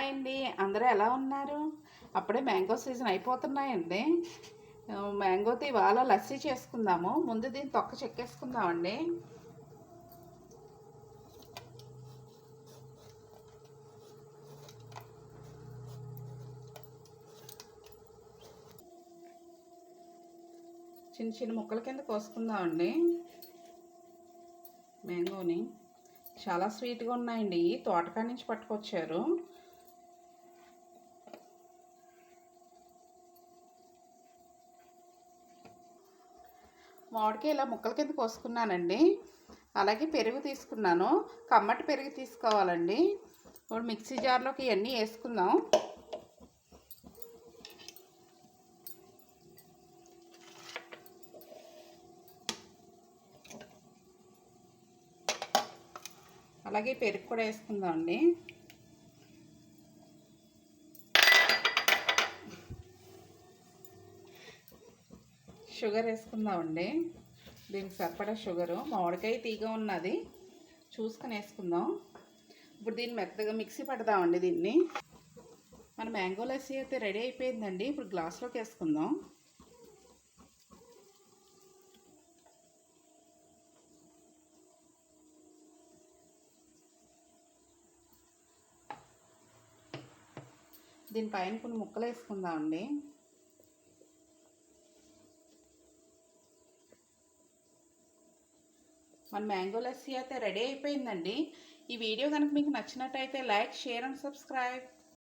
Hi అండి, అందరూ ఎలా ఉన్నారు? అప్పుడే మ్యాంగో సీజన్ అయిపోతున్నాయండి. మ్యాంగోతో ఇవాళ లస్సీ చేసుకుందాము. ముందు దీన్ని తొక్క చెక్కేసుకుందామండి. చిన్న చిన్న ముక్కల కింద కోసుకుందామండి. మ్యాంగోని చాలా స్వీట్గా ఉన్నాయండి. తోటకాడ నుంచి పట్టుకొచ్చారు. మామిడికాయ ఇలా ముక్కల కింద కోసుకున్నానండి. అలాగే పెరుగు తీసుకున్నాను. కమ్మటి పెరుగు తీసుకోవాలండి. ఇప్పుడు మిక్సీ జార్లోకి ఇవన్నీ వేసుకుందాం. అలాగే పెరుగు కూడా వేసుకుందాం అండి. షుగర్ వేసుకుందామండి. దీనికి సరిపడా షుగరు. మామిడికాయ తీగ ఉన్నది చూసుకొని వేసుకుందాం. ఇప్పుడు దీన్ని మెత్తగా మిక్సీ పడదామండి. దీన్ని మన మ్యాంగో లస్సీ అయితే రెడీ అయిపోయిందండి. ఇప్పుడు గ్లాస్లోకి వేసుకుందాం. దీనిపైన కొన్ని ముక్కలు వేసుకుందామండి. మన మ్యాంగో లస్సీ అయితే రెడీ అయిపోయిందండి. ఈ వీడియో కనుక మీకు నచ్చినట్టయితే లైక్, షేర్ అండ్ సబ్స్క్రైబ్.